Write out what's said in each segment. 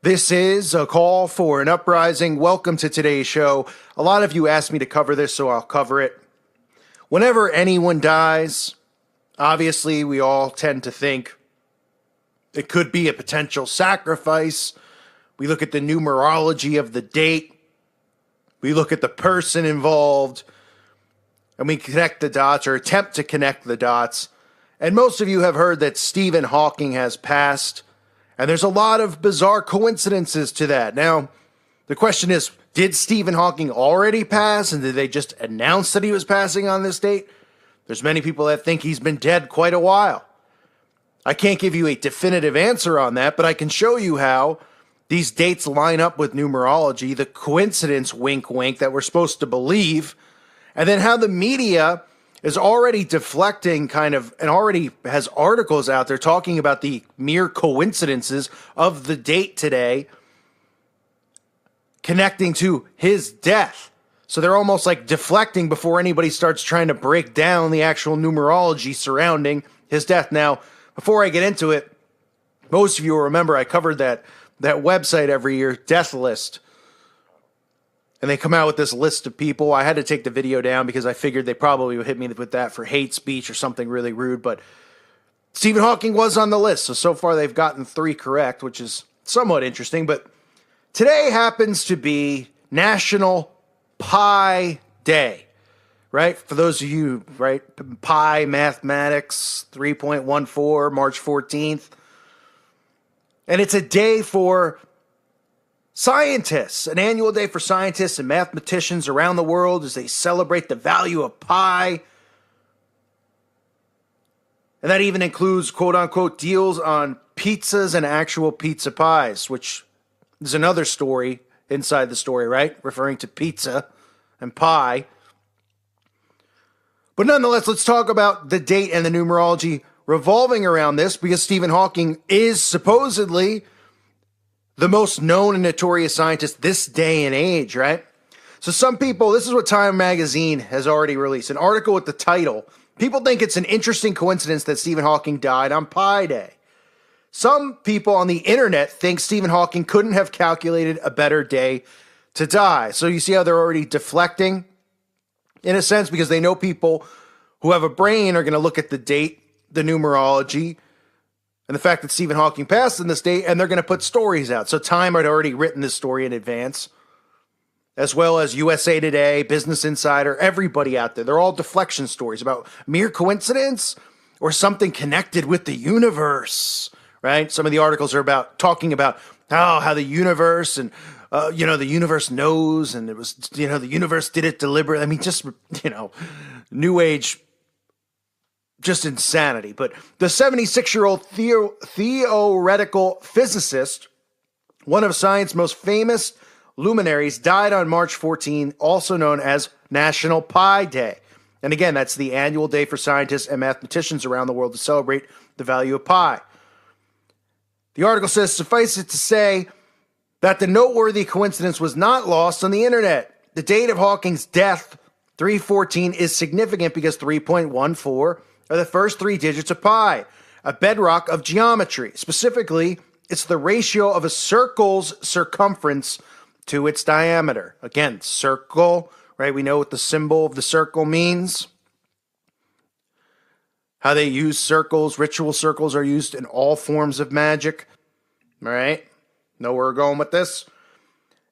This is a call for an uprising. Welcome to today's show. A lot of you asked me to cover this, so I'll cover it. Whenever anyone dies, obviously we all tend to think it could be a potential sacrifice. We look at the numerology of the date. We look at the person involved. And we connect the dots, or attempt to connect the dots. And most of you have heard that Stephen Hawking has passed. And there's a lot of bizarre coincidences to that. Now, the question is, did Stephen Hawking already pass? And did they just announce that he was passing on this date? There's many people that think he's been dead quite a while. I can't give you a definitive answer on that, but I can show you how these dates line up with numerology, the coincidence, wink, wink, that we're supposed to believe, and then how the media is already deflecting and already has articles out there talking about the mere coincidences of the date today connecting to his death. So they're almost like deflecting before anybody starts trying to break down the actual numerology surrounding his death. Now, before I get into it, most of you will remember I covered that website every year, Death List. And they come out with this list of people. I had to take the video down because I figured they probably would hit me with that for hate speech or something really rude. But Stephen Hawking was on the list. So far they've gotten 3 correct, which is somewhat interesting. But today happens to be National Pi Day, right? For those of you, right? Pi mathematics 3.14, March 14th. And it's a day for scientists, an annual day for scientists and mathematicians around the world as they celebrate the value of pi. And that even includes, quote unquote, deals on pizzas and actual pizza pies, which is another story inside the story, right? Referring to pizza and pie. But nonetheless, let's talk about the date and the numerology revolving around this, because Stephen Hawking is supposedly the most known and notorious scientist this day and age, right? So some people, this is what Time Magazine has already released, an article with the title, people think it's an interesting coincidence that Stephen Hawking died on Pi Day. Some people on the internet think Stephen Hawking couldn't have calculated a better day to die. So you see how they're already deflecting, in a sense, because they know people who have a brain are going to look at the date, the numerology, and the fact that Stephen Hawking passed in this date, and they're going to put stories out. So Time had already written this story in advance, as well as USA Today, Business Insider, everybody out there. They're all deflection stories about mere coincidence or something connected with the universe, right? Some of the articles are talking about how the universe and, the universe knows, and it was, the universe did it deliberately. I mean, just, New Age, just insanity. But the 76-year-old theoretical physicist, one of science's most famous luminaries, died on March 14, also known as National Pi Day. And again, that's the annual day for scientists and mathematicians around the world to celebrate the value of pi. The article says, suffice it to say that the noteworthy coincidence was not lost on the internet. The date of Hawking's death, 3/14, is significant because 3.14 are the first 3 digits of pi, a bedrock of geometry. Specifically, it's the ratio of a circle's circumference to its diameter. Again, circle, right? We know what the symbol of the circle means. How they use circles, ritual circles are used in all forms of magic. All right? Know where we're going with this?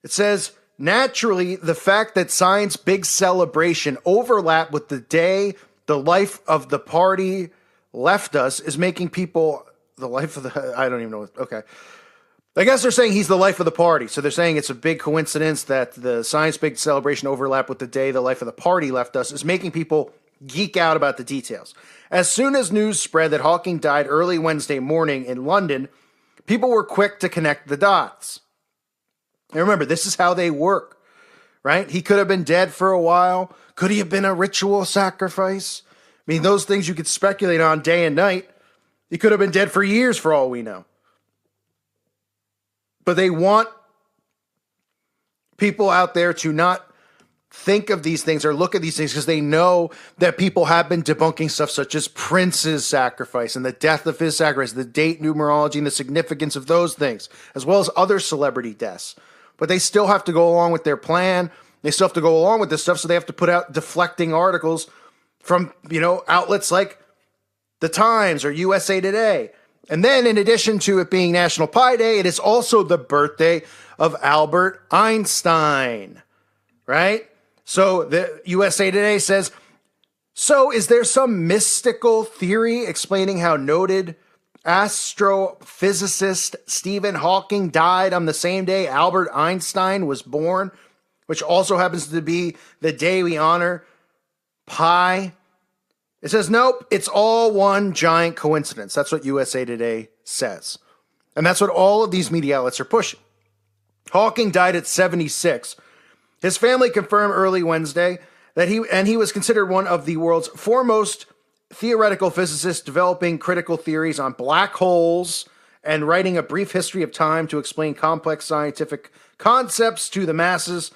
It says, naturally, the fact that science big celebration overlap with the day the life of the party left us is making people I don't even know. Okay. I guess they're saying he's the life of the party. So they're saying it's a big coincidence that the science big celebration overlap with the day the life of the party left us is making people geek out about the details. As soon as news spread that Hawking died early Wednesday morning in London, people were quick to connect the dots. And remember, this is how they work, right? He could have been dead for a while. Could he have been a ritual sacrifice? I mean, those things you could speculate on day and night. He could have been dead for years for all we know. But they want people out there to not think of these things or look at these things because they know that people have been debunking stuff such as Prince's sacrifice and the death of his sacrifice, the date numerology and the significance of those things, as well as other celebrity deaths. But they still have to go along with their plan. They still have to go along with this stuff, so they have to put out deflecting articles from, outlets like The Times or USA Today. And then in addition to it being National Pie Day, it is also the birthday of Albert Einstein, right? So the USA Today says, so is there some mystical theory explaining how noted astrophysicist Stephen Hawking died on the same day Albert Einstein was born, which also happens to be the day we honor pi? It says, nope, it's all one giant coincidence. That's what USA Today says. And that's what all of these media outlets are pushing. Hawking died at 76. His family confirmed early Wednesday that he was considered one of the world's foremost theoretical physicists, developing critical theories on black holes and writing a brief history of time to explain complex scientific concepts to the masses.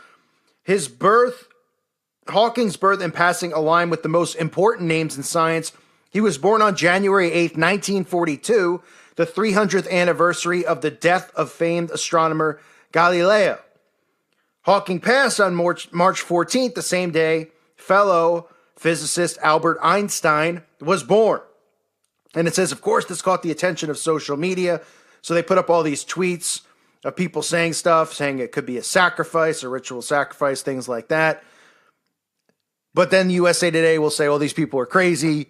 Hawking's birth and passing align with the most important names in science. He was born on January 8th, 1942, the 300th anniversary of the death of famed astronomer Galileo. Hawking passed on March 14th, the same day fellow physicist Albert Einstein was born. And it says, of course, this caught the attention of social media. So they put up all these tweets of people saying stuff, saying it could be a sacrifice, a ritual sacrifice, things like that. But then USA Today will say, oh, these people are crazy.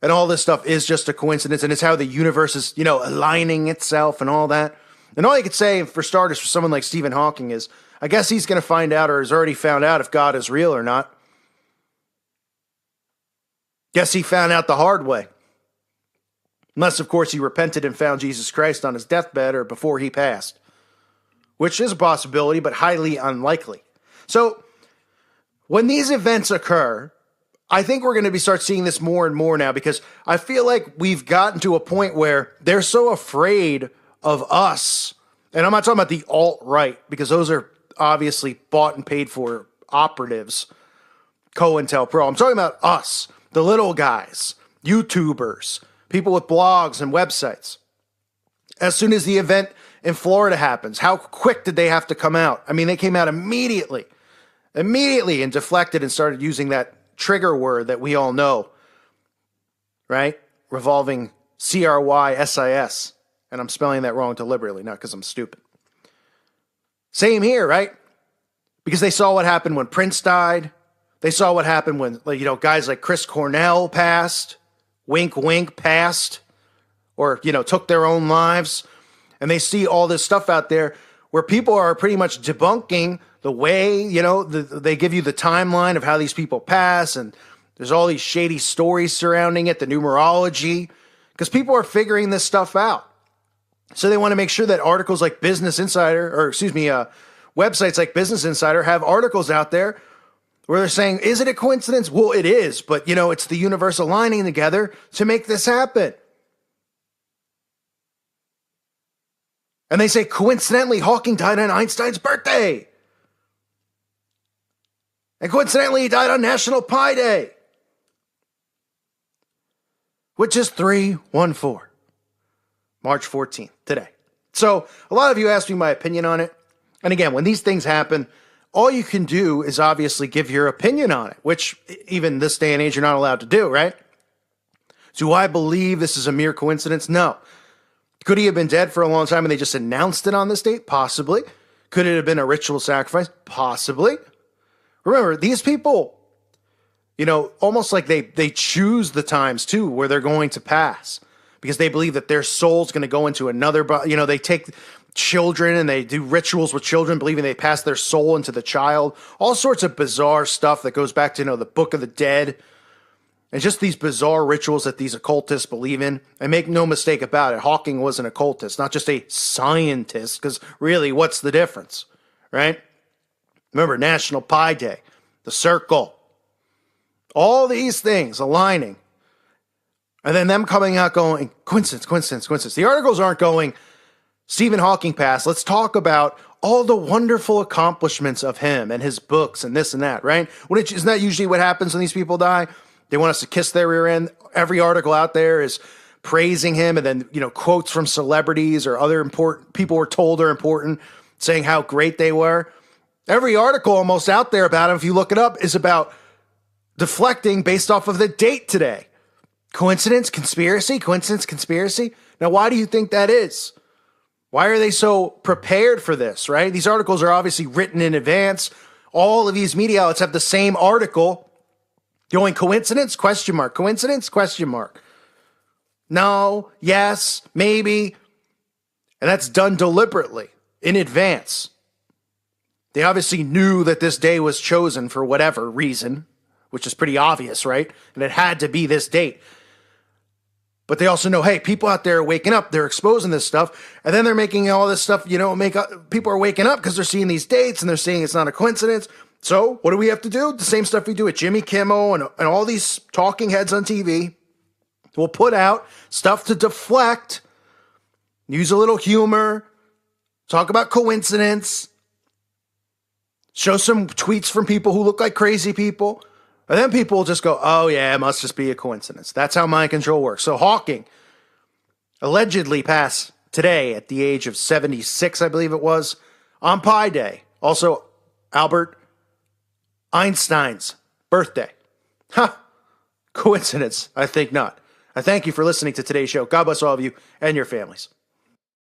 And all this stuff is just a coincidence. And it's how the universe is, aligning itself and all that. And all you could say, for starters, for someone like Stephen Hawking is, I guess he's going to find out or has already found out if God is real or not. Guess he found out the hard way. Unless, of course, he repented and found Jesus Christ on his deathbed or before he passed. Which is a possibility, but highly unlikely. So, when these events occur, I think we're going to start seeing this more and more now because I feel like we've gotten to a point where they're so afraid of us. And I'm not talking about the alt-right because those are obviously bought and paid for operatives, COINTELPRO. I'm talking about us, the little guys, YouTubers, people with blogs and websites. As soon as the event in Florida happens, how quick did they have to come out? I mean, they came out immediately and deflected and started using that trigger word that we all know, right? Revolving CRYSIS. And I'm spelling that wrong deliberately, not because I'm stupid. Same here, right? Because they saw what happened when Prince died. They saw what happened when, guys like Chris Cornell passed, wink, wink, passed, or, took their own lives. And they see all this stuff out there where people are pretty much debunking the way, they give you the timeline of how these people pass. And there's all these shady stories surrounding it, the numerology, because people are figuring this stuff out. So they want to make sure that articles like Business Insider, websites like Business Insider have articles out there where they're saying, is it a coincidence? Well, it is, but it's the universe aligning together to make this happen. And they say, coincidentally, Hawking died on Einstein's birthday. And coincidentally, he died on National Pie Day, which is 3/14. March 14th, today. So a lot of you asked me my opinion on it. And again, when these things happen, all you can do is obviously give your opinion on it, which even this day and age you're not allowed to do, right? Do I believe this is a mere coincidence? No. Could he have been dead for a long time and they just announced it on this date? Possibly. Could it have been a ritual sacrifice? Possibly. Remember, these people, almost like they choose the times too where they're going to pass. Because they believe that their soul's going to go into another body. They take children and they do rituals with children, believing they pass their soul into the child. All sorts of bizarre stuff that goes back to, the Book of the Dead. And just these bizarre rituals that these occultists believe in. And make no mistake about it, Hawking was an occultist, not just a scientist. Because really, what's the difference, right? Remember, National Pie Day, the circle. All these things aligning. And then them coming out going, coincidence. The articles aren't going, Stephen Hawking passed. Let's talk about all the wonderful accomplishments of him and his books and this and that, right? Isn't that usually what happens when these people die? They want us to kiss their rear end. Every article out there is praising him, and then, quotes from celebrities or other important people we're told are important, saying how great they were. Every article almost out there about him, if you look it up, is about deflecting based off of the date today. Coincidence? Conspiracy? Coincidence? Conspiracy? Now, why do you think that is? Why are they so prepared for this, right? These articles are obviously written in advance. All of these media outlets have the same article. Going, coincidence? Question mark. Coincidence? Question mark. No, yes, maybe. And that's done deliberately, in advance. They obviously knew that this day was chosen for whatever reason, which is pretty obvious, right? And it had to be this date. But they also know, hey, people out there are waking up. They're exposing this stuff. And then they're making all this stuff, people are waking up because they're seeing these dates and they're seeing it's not a coincidence. So what do we have to do? The same stuff we do with Jimmy Kimmel and all these talking heads on TV. We'll put out stuff to deflect, use a little humor, talk about coincidence, show some tweets from people who look like crazy people. And then people will just go, oh yeah, it must just be a coincidence. That's how mind control works. So Hawking allegedly passed today at the age of 76, I believe it was, on Pi Day. Also, Albert Einstein's birthday. Coincidence? I think not. I thank you for listening to today's show. God bless all of you and your families.